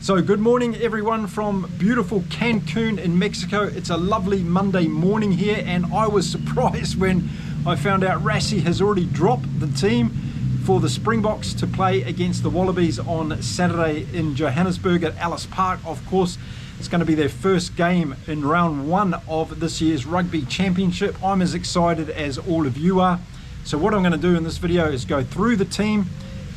So good morning everyone from beautiful Cancun in Mexico. It's a lovely Monday morning here, and I was surprised when I found out Rassie has already dropped the team for the Springboks to play against the Wallabies on Saturday in Johannesburg at Ellis Park. Of course, it's going to be their first game in round one of this year's Rugby Championship. I'm as excited as all of you are. So what I'm going to do in this video is go through the team,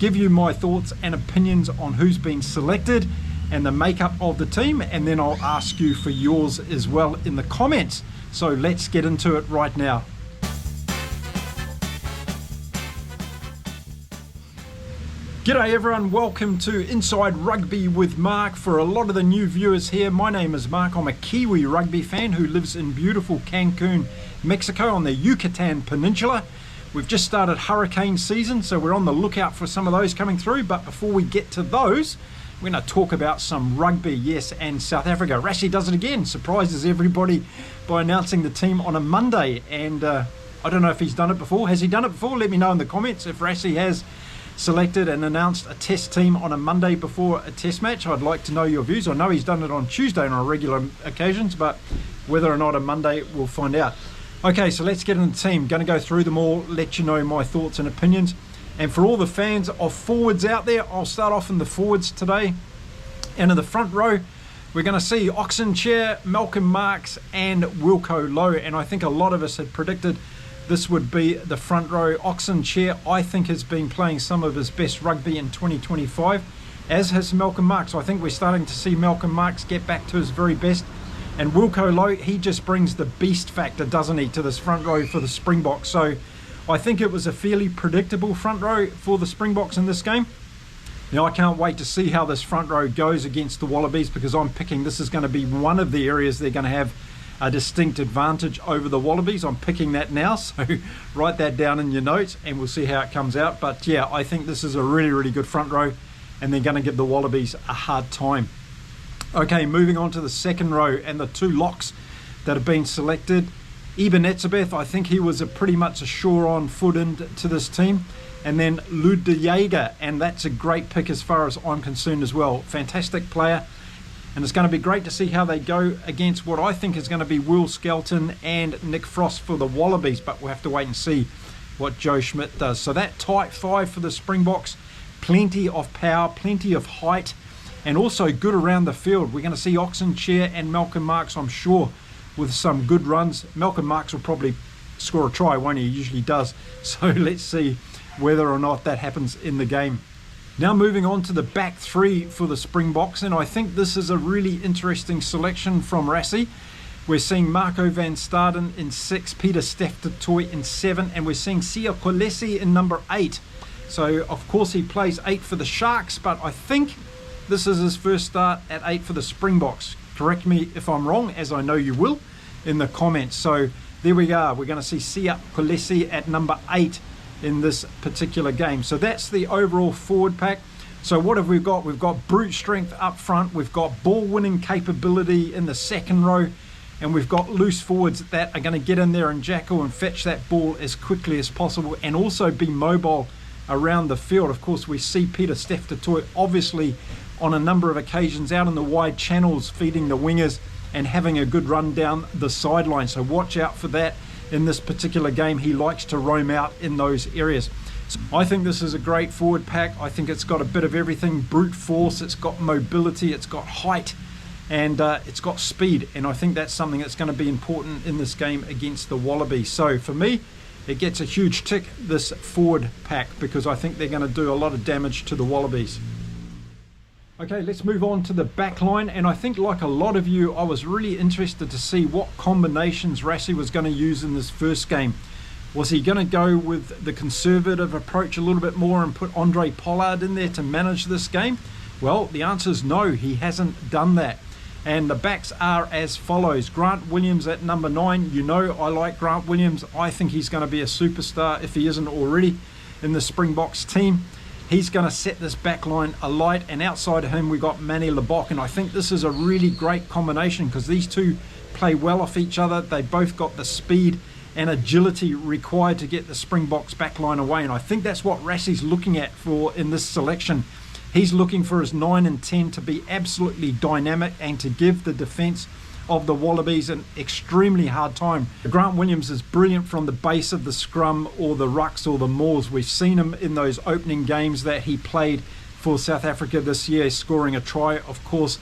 give you my thoughts and opinions on who's been selected and the makeup of the team, and then I'll ask you for yours as well in the comments. So let's get into it right now. G'day everyone, welcome to Inside Rugby with Mark. For a lot of the new viewers here, my name is Mark. I'm a Kiwi rugby fan who lives in beautiful Cancun, Mexico on the Yucatan Peninsula. We've just started hurricane season, so we're on the lookout for some of those coming through. But before we get to those, we're going to talk about some rugby, yes, and South Africa. Rassie does it again, surprises everybody by announcing the team on a Monday. And I don't know if he's done it before. Has he done it before? Let me know in the comments if Rassie has selected and announced a test team on a Monday before a test match. I'd like to know your views. I know he's done it on Tuesday on regular occasions, but whether or not a Monday, we'll find out. Okay, so let's get in the team. Going to go through them all, let you know my thoughts and opinions. And for all the fans of forwards out there, I'll start off in the forwards today. And in the front row, we're going to see Oxenchair, Malcolm Marx and Wilco Low. And I think a lot of us had predicted this would be the front row. Oxenchair, I think, has been playing some of his best rugby in 2025, as has Malcolm Marx. I think we're starting to see Malcolm Marx get back to his very best. And Wilco Low, he just brings the beast factor, doesn't he, to this front row for the Springboks. So I think it was a fairly predictable front row for the Springboks in this game. Now I can't wait to see how this front row goes against the Wallabies, because I'm picking this is going to be one of the areas they're going to have a distinct advantage over the Wallabies. I'm picking that now, so write that down in your notes and we'll see how it comes out. But yeah, I think this is a really, really good front row, and they're going to give the Wallabies a hard time. Okay, moving on to the second row and the two locks that have been selected. Eben Etzebeth, I think he was pretty much a sure-on foot into this team. And then Lud de Jager, and that's a great pick as far as I'm concerned as well. Fantastic player. And it's going to be great to see how they go against what I think is going to be Will Skelton and Nick Frost for the Wallabies. But we'll have to wait and see what Joe Schmidt does. So that tight five for the Springboks. Plenty of power, plenty of height, and also good around the field. We're going to see Oxenchair and Malcolm Marx, I'm sure, with some good runs. Malcolm Marx will probably score a try, won't he? He usually does. So let's see whether or not that happens in the game. Now moving on to the back three for the Springboks, and I think this is a really interesting selection from Rassie. We're seeing Marco van Staden in 6, Peter Steph-Toy in 7, and we're seeing Sia Kolesi in number 8. So of course he plays 8 for the Sharks, but I think this is his first start at 8 for the Springboks. Correct me if I'm wrong, as I know you will in the comments. So there we are. We're going to see Sia Kolesi at number 8 in this particular game. So that's the overall forward pack. So what have we got? We've got brute strength up front. We've got ball winning capability in the second row. And we've got loose forwards that are going to get in there and jackal and fetch that ball as quickly as possible, and also be mobile around the field. Of course, we see Peter Steph-Toy obviously on a number of occasions out in the wide channels feeding the wingers and having a good run down the sideline. So watch out for that in this particular game. He likes to roam out in those areas. So I think this is a great forward pack. I think it's got a bit of everything. Brute force, it's got mobility, it's got height, and it's got speed. And I think that's something that's going to be important in this game against the Wallabies. So for me, it gets a huge tick, this forward pack, because I think they're going to do a lot of damage to the Wallabies. Okay, let's move on to the back line, and I think like a lot of you, I was really interested to see what combinations Rassie was going to use in this first game. Was he going to go with the conservative approach a little bit more and put Andre Pollard in there to manage this game? Well, the answer is no, he hasn't done that. And the backs are as follows. Grant Williams at number 9. You know I like Grant Williams. I think he's going to be a superstar if he isn't already in the Springboks team. He's going to set this back line alight, and outside of him we've got Manny Lebok, and I think this is a really great combination because these two play well off each other. They both got the speed and agility required to get the Springboks back line away, and I think that's what Rassie's looking at for in this selection. He's looking for his 9 and 10 to be absolutely dynamic and to give the defence of the Wallabies an extremely hard time. Grant Williams is brilliant from the base of the scrum or the rucks or the mauls. We've seen him in those opening games that he played for South Africa this year, scoring a try, of course,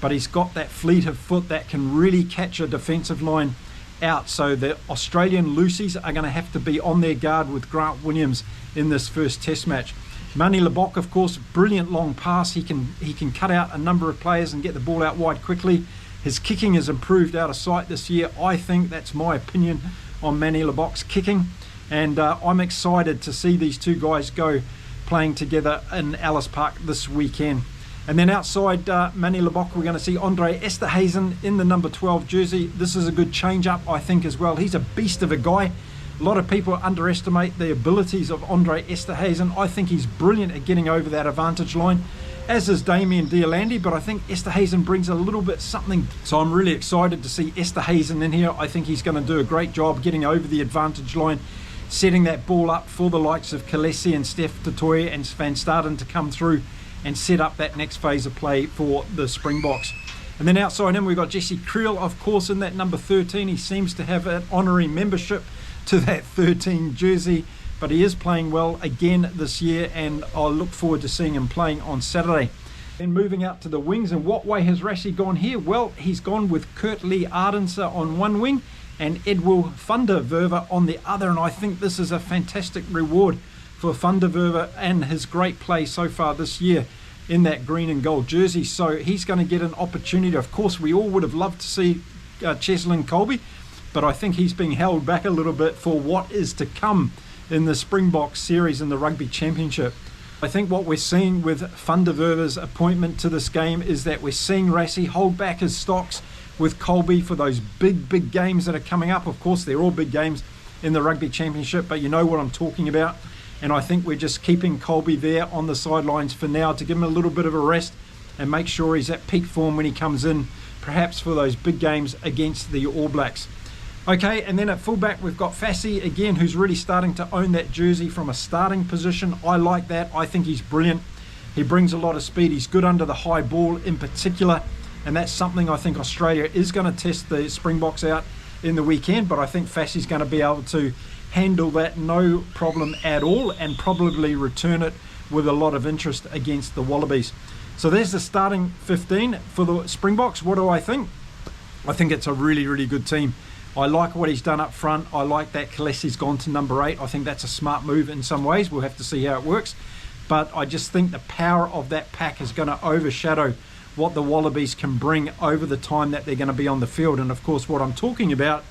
but he's got that fleet of foot that can really catch a defensive line out. So the Australian Lucies are going to have to be on their guard with Grant Williams in this first test match. Manie Libbok, of course, brilliant long pass. He can cut out a number of players and get the ball out wide quickly. His kicking has improved out of sight this year. I think that's my opinion on Manie Libbok's kicking. And I'm excited to see these two guys go playing together in Ellis Park this weekend. And then outside Manie Libbok, we're going to see Andre Esterhuizen in the number 12 jersey. This is a good change-up, I think, as well. He's a beast of a guy. A lot of people underestimate the abilities of Andre Esterhuizen. I think he's brilliant at getting over that advantage line, as is Damian Deolandi, but I think Esterhuizen brings a little bit something. So I'm really excited to see Esterhuizen in here. I think he's going to do a great job getting over the advantage line, setting that ball up for the likes of Kalesi and Steph Tutoy and Van Staden to come through and set up that next phase of play for the Springboks. And then outside him, we've got Jesse Kriel, of course, in that number 13. He seems to have an honorary membership to that 13 jersey, but he is playing well again this year, and I'll look forward to seeing him playing on Saturday. Then moving out to the wings, and what way has Rassie gone here? Well, he's gone with Kurt Lee Ardenser on one wing and Edwil van der Verve on the other, and I think this is a fantastic reward for van der Verve and his great play so far this year in that green and gold jersey. So he's going to get an opportunity. Of course, we all would have loved to see Cheslin Colby, but I think he's being held back a little bit for what is to come in the Springboks series in the Rugby Championship. I think what we're seeing with Van der Verve's appointment to this game is that we're seeing Rassie hold back his stocks with Colby for those big games that are coming up. Of course, they're all big games in the Rugby Championship, but you know what I'm talking about. And I think we're just keeping Colby there on the sidelines for now to give him a little bit of a rest and make sure he's at peak form when he comes in, perhaps for those big games against the All Blacks. Okay, and then at fullback, we've got Fassi again, who's really starting to own that jersey from a starting position. I like that. I think he's brilliant. He brings a lot of speed. He's good under the high ball in particular, and that's something I think Australia is going to test the Springboks out in the weekend, but I think Fassi's going to be able to handle that no problem at all and probably return it with a lot of interest against the Wallabies. So there's the starting 15 for the Springboks. What do I think? I think it's a really good team. I like what he's done up front. I like that Kalesi's gone to number 8. I think that's a smart move in some ways. We'll have to see how it works. But I just think the power of that pack is going to overshadow what the Wallabies can bring over the time that they're going to be on the field. And of course, what I'm talking about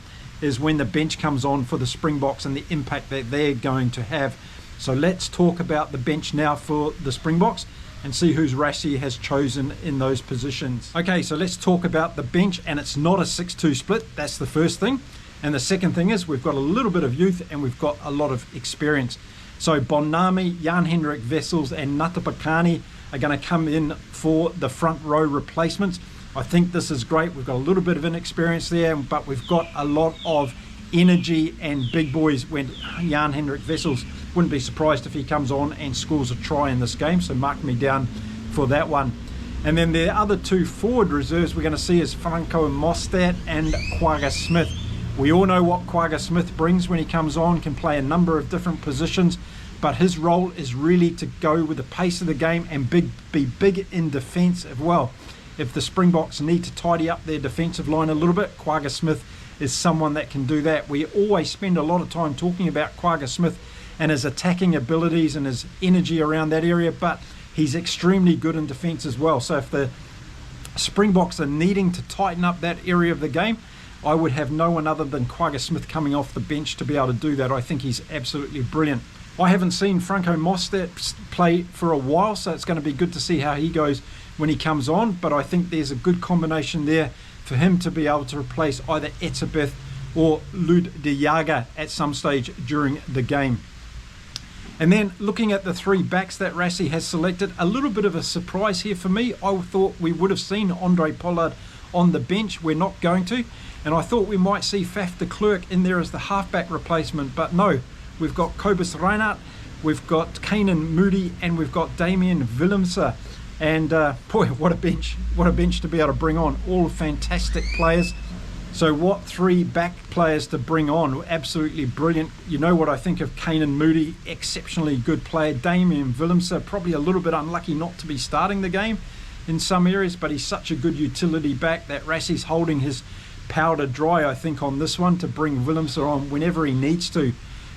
is when the bench comes on for the Springboks and the impact that they're going to have. So let's talk about the bench now for the Springboks and see who's Rassie has chosen in those positions. Okay, so let's talk about the bench, and it's not a 6-2 split. That's the first thing. And the second thing is we've got a little bit of youth and we've got a lot of experience. So Bonnami, Jan-Hendrik Wessels and Natapakani are going to come in for the front row replacements. I think this is great. We've got a little bit of inexperience there, but we've got a lot of energy and big boys. When Jan-Hendrik Wessels, wouldn't be surprised if he comes on and scores a try in this game, so mark me down for that one. And then the other two forward reserves we're going to see is Franco Mostert and Quagga Smith. We all know what Quagga Smith brings when he comes on, can play a number of different positions, but his role is really to go with the pace of the game and be big in defence as well. If the Springboks need to tidy up their defensive line a little bit, Quagga Smith is someone that can do that. We always spend a lot of time talking about Quagga Smith and his attacking abilities and his energy around that area, but he's extremely good in defence as well. So if the Springboks are needing to tighten up that area of the game, I would have no one other than Quagga Smith coming off the bench to be able to do that. I think he's absolutely brilliant. I haven't seen Franco Mostert play for a while, so it's going to be good to see how he goes when he comes on, but I think there's a good combination there for him to be able to replace either Etzebeth or Lud de Jager at some stage during the game. And then looking at the three backs that Rassie has selected, a little bit of a surprise here for me. I thought we would have seen Andre Pollard on the bench. We're not going to. And I thought we might see Faf de Klerk in there as the halfback replacement, but no. We've got Cobus Reinhardt we've got Kanan Moody, and we've got Damien Willemse. And boy, what a bench to be able to bring on. All fantastic players. So what 3 back players to bring on? Absolutely brilliant. You know what I think of Kanan Moody, exceptionally good player. Damien Willemse, probably a little bit unlucky not to be starting the game in some areas, but he's such a good utility back that Rassie's holding his powder dry, I think, on this one to bring Willemse on whenever he needs to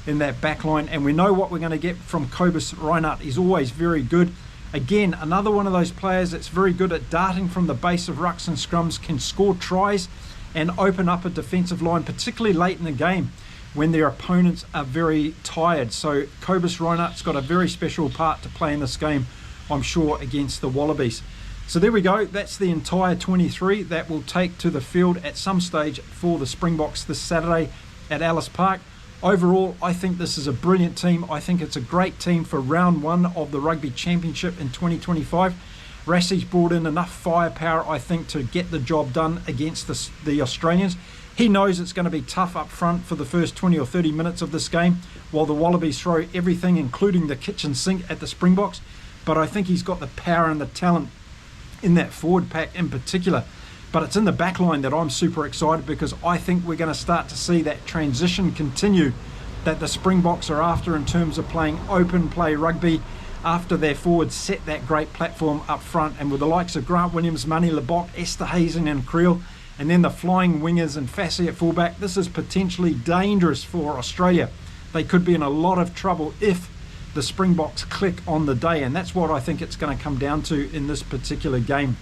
in that back line. And we know what we're going to get from Kobus Reinhardt. He's always very good. Again, another one of those players that's very good at darting from the base of rucks and scrums, can score tries and open up a defensive line, particularly late in the game when their opponents are very tired. So Kobus Reinhardt's got a very special part to play in this game, I'm sure, against the Wallabies. So there we go. That's the entire 23 that will take to the field at some stage for the Springboks this Saturday at Ellis Park. Overall, I think this is a brilliant team. I think it's a great team for round 1 of the Rugby Championship in 2025. Rassie's brought in enough firepower, I think, to get the job done against the Australians. He knows it's going to be tough up front for the first 20 or 30 minutes of this game, while the Wallabies throw everything, including the kitchen sink, at the Springboks. But I think he's got the power and the talent in that forward pack in particular. But it's in the back line that I'm super excited, because I think we're going to start to see that transition continue that the Springboks are after in terms of playing open play rugby, after their forwards set that great platform up front, and with the likes of Grant Williams, Manie Libbok, Esterhuizen and Creel, and then the flying wingers and Rassie at fullback, this is potentially dangerous for Australia. They could be in a lot of trouble if the Springboks click on the day, and that's what I think it's going to come down to in this particular game.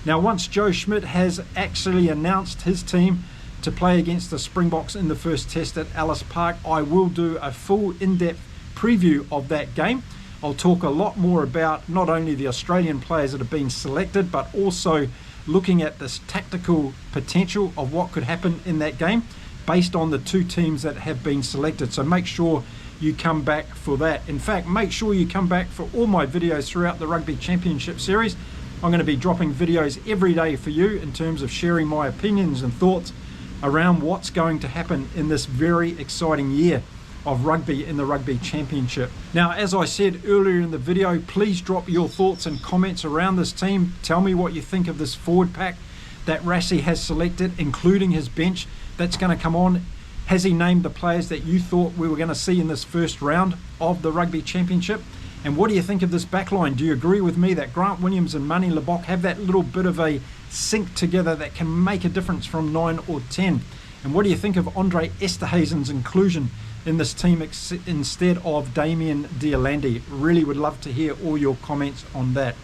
Now, once Joe Schmidt has actually announced his team to play against the Springboks in the first test at Ellis Park, I will do a full in-depth preview of that game. I'll talk a lot more about not only the Australian players that have been selected, but also looking at this tactical potential of what could happen in that game based on the 2 teams that have been selected. So make sure you come back for that. In fact, make sure you come back for all my videos throughout the Rugby Championship series. I'm going to be dropping videos every day for you in terms of sharing my opinions and thoughts around what's going to happen in this very exciting year of rugby in the Rugby Championship. Now, as I said earlier in the video, please drop your thoughts and comments around this team. Tell me what you think of this forward pack that Rassie has selected, including his bench that's going to come on. Has he named the players that you thought we were going to see in this first round of the Rugby Championship? And what do you think of this backline? Do you agree with me that Grant Williams and Manie Libbok have that little bit of a sync together that can make a difference from 9 or 10? And what do you think of Andre Esterhuizen's inclusion in this team instead of Damien Diolandi? Really would love to hear all your comments on that.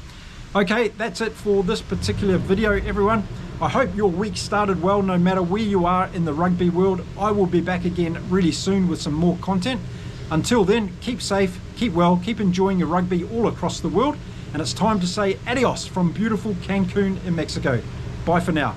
Okay, that's it for this particular video, everyone. I hope your week started well, no matter where you are in the rugby world. I will be back again really soon with some more content. Until then, keep safe, keep well, keep enjoying your rugby all across the world. And it's time to say adios from beautiful Cancun in Mexico. Bye for now.